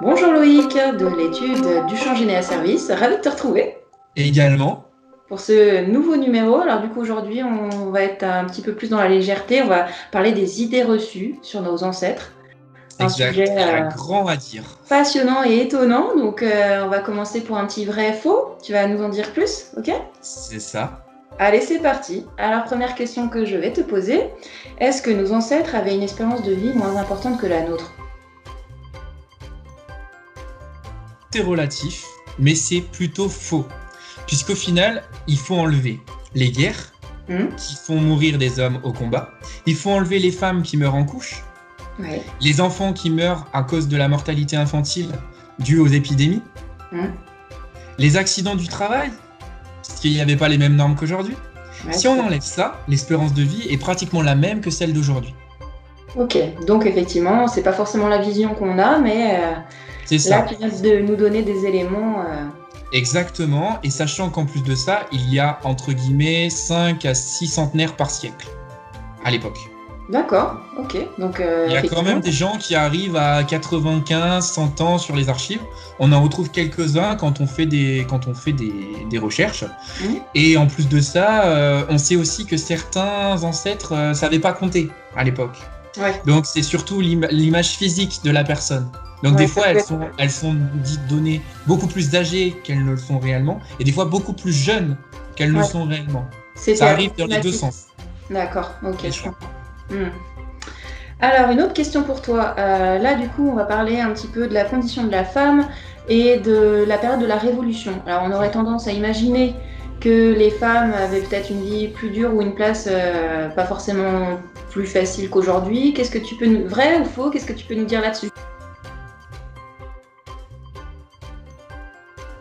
Bonjour Loïc, de l'étude du champ Géné à service. Ravi de te retrouver Également, pour ce nouveau numéro. Alors du coup aujourd'hui on va être un petit peu plus dans la légèreté. On va parler des idées reçues sur nos ancêtres. Un sujet exact. Il y a grand à dire. passionnant et étonnant. Donc on va commencer pour un petit vrai faux. Tu vas nous en dire plus, ok? C'est ça. Allez, c'est parti. Alors première question que je vais te poser. Est-ce que nos ancêtres avaient une espérance de vie moins importante que la nôtre? C'est relatif, mais c'est plutôt faux. Puisqu'au final, il faut enlever les guerres qui font mourir des hommes au combat. Il faut enlever les femmes qui meurent en couche. Ouais. Les enfants qui meurent à cause de la mortalité infantile due aux épidémies. Les accidents du travail, parce qu'il n'y avait pas les mêmes normes qu'aujourd'hui. Ouais, Si on enlève ça, l'espérance de vie est pratiquement la même que celle d'aujourd'hui. Ok, donc effectivement, c'est pas forcément la vision qu'on a, mais C'est là, ça. tu viens de nous donner des éléments. Exactement, et sachant qu'en plus de ça, il y a entre guillemets 5 à 6 centenaires par siècle, à l'époque. D'accord, ok. Donc, Il y a quand effectivement. même des gens qui arrivent à 95, 100 ans sur les archives. On en retrouve quelques-uns quand on fait des recherches. Et en plus de ça, on sait aussi que certains ancêtres ne savaient pas compter à l'époque. Ouais. Donc c'est surtout l'image physique de la personne. Donc Ouais, des ça fois, peut être- elles sont dites données beaucoup plus âgées qu'elles ne le sont réellement, et des fois beaucoup plus jeunes qu'elles ne le Ouais. sont réellement. C'était Ça arrive dans les deux approximatif. sens. D'accord, ok, Les je choix. comprends. Alors, une autre question pour toi. Là, du coup, on va parler un petit peu de la condition de la femme et de la période de la Révolution. Alors, on aurait tendance à imaginer que les femmes avaient peut-être une vie plus dure ou une place pas forcément plus facile qu'aujourd'hui. Qu'est-ce que tu peux nous... Vrai ou faux? Qu'est-ce que tu peux nous dire là-dessus?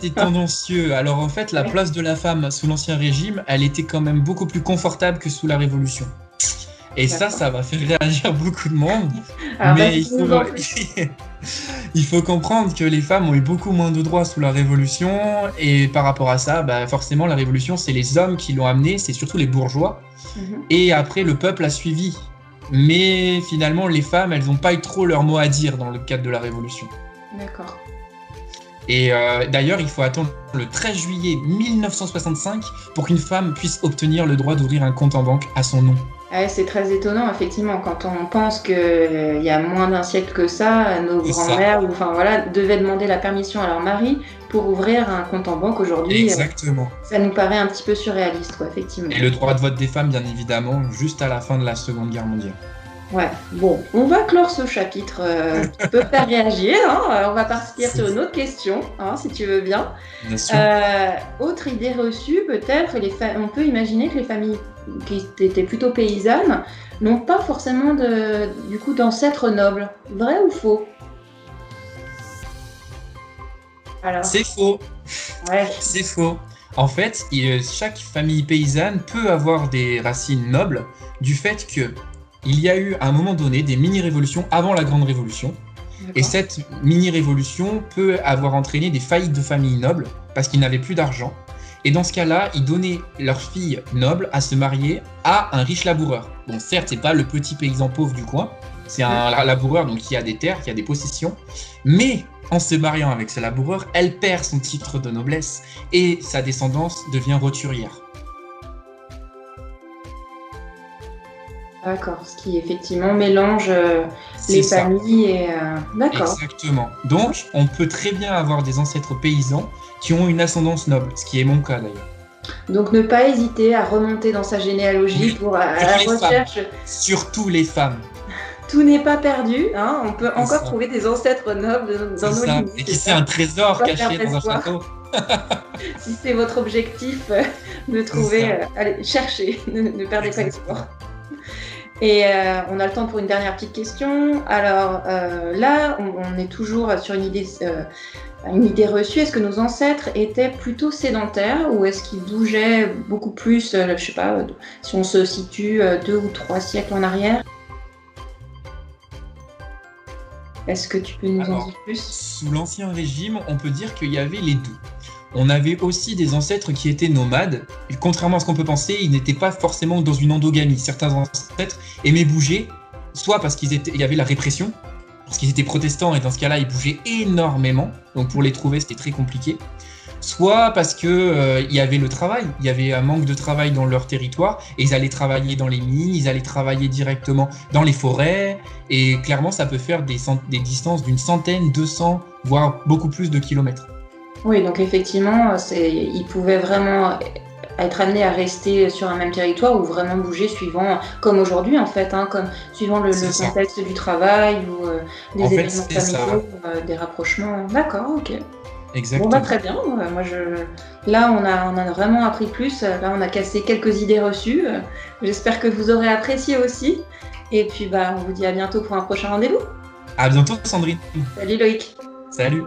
C'est tendancieux. Alors en fait, la Ouais. place de la femme sous l'Ancien Régime, elle était quand même beaucoup plus confortable que sous la Révolution. Et ça, D'accord. ça va faire réagir beaucoup de monde. Alors, Mais vas-y, dis-nous en plus. il faut comprendre que les femmes ont eu beaucoup moins de droits sous la Révolution. Et par rapport à ça, bah, forcément, la Révolution, c'est les hommes qui l'ont amenée, c'est surtout les bourgeois. Mhm. Et après, le peuple a suivi. Mais finalement, les femmes, elles n'ont pas eu trop leur mot à dire dans le cadre de la Révolution. D'accord. Et d'ailleurs, il faut attendre le 13 juillet 1965 pour qu'une femme puisse obtenir le droit d'ouvrir un compte en banque à son nom. Ouais, c'est très étonnant, effectivement, quand on pense qu'il y a moins d'un siècle que ça, nos C'est ça. grands-mères ou, enfin, voilà, devaient demander la permission à leur mari pour ouvrir un compte en banque. Aujourd'hui, Exactement. ça nous paraît un petit peu surréaliste, quoi, effectivement. Et le droit de vote des femmes, bien évidemment, juste à la fin de la Seconde Guerre mondiale. Ouais, bon, on va clore ce chapitre qui peut faire réagir. On va partir sur une autre question, si tu veux bien. Bien sûr. Autre idée reçue, peut-être, on peut imaginer que les familles qui étaient plutôt paysannes n'ont pas forcément du coup d'ancêtres nobles. Vrai ou faux? Alors, C'est faux. ouais, C'est faux. En fait, chaque famille paysanne peut avoir des racines nobles du fait que il y a eu à un moment donné des mini-révolutions avant la Grande Révolution. Et d'accord. cette mini-révolution peut avoir entraîné des faillites de familles nobles parce qu'ils n'avaient plus d'argent. Et dans ce cas-là, ils donnaient leur fille noble à se marier à un riche laboureur. Bon, certes, c'est pas le petit paysan pauvre du coin, c'est un laboureur donc qui a des terres, qui a des possessions, mais en se mariant avec ce laboureur, elle perd son titre de noblesse et sa descendance devient roturière. D'accord, ce qui effectivement mélange C'est les ça. familles et... D'accord. Exactement. Donc, on peut très bien avoir des ancêtres paysans qui ont une ascendance noble, ce qui est mon cas d'ailleurs. Donc ne pas hésiter à remonter dans sa généalogie Oui, pour à la surtout les femmes. recherche. Surtout les femmes. Tout n'est pas perdu, on peut C'est encore ça. trouver des ancêtres nobles dans C'est nos ça. limites. Et qui c'est c'est ça. un trésor Faut pas caché perdre dans un espoir. château. Si c'est votre objectif de trouver, allez, cherchez, ne perdez pas espoir. Et on a le temps pour une dernière petite question. Alors là, on est toujours sur une idée reçue. Est-ce que nos ancêtres étaient plutôt sédentaires ou est-ce qu'ils bougeaient beaucoup plus, je sais pas, si on se situe 2 ou 3 siècles en arrière? Est-ce que tu peux nous en dire plus? Sous l'Ancien Régime, on peut dire qu'il y avait les deux. On avait aussi des ancêtres qui étaient nomades. Et contrairement à ce qu'on peut penser, ils n'étaient pas forcément dans une endogamie. Certains ancêtres aimaient bouger, soit parce qu'il y avait la répression, parce qu'ils étaient protestants et dans ce cas-là, ils bougeaient énormément. Donc pour les trouver, c'était très compliqué. Soit parce que il y avait le travail, il y avait un manque de travail dans leur territoire, et ils allaient travailler dans les mines, ils allaient travailler directement dans les forêts, et clairement, ça peut faire des distances d'une centaine, 200, voire beaucoup plus de kilomètres. Oui, donc effectivement, ils pouvaient vraiment être amenés à rester sur un même territoire ou vraiment bouger suivant, comme aujourd'hui en fait, hein, comme suivant le contexte du travail ou des événements familiaux, des rapprochements. D'accord, ok. Exactement. Bon, bah, très bien. Là, on a vraiment appris plus. Là, on a cassé quelques idées reçues. J'espère que vous aurez apprécié aussi. Et puis, bah, on vous dit à bientôt pour un prochain rendez-vous. À bientôt, Sandrine. Salut Loïc. Salut.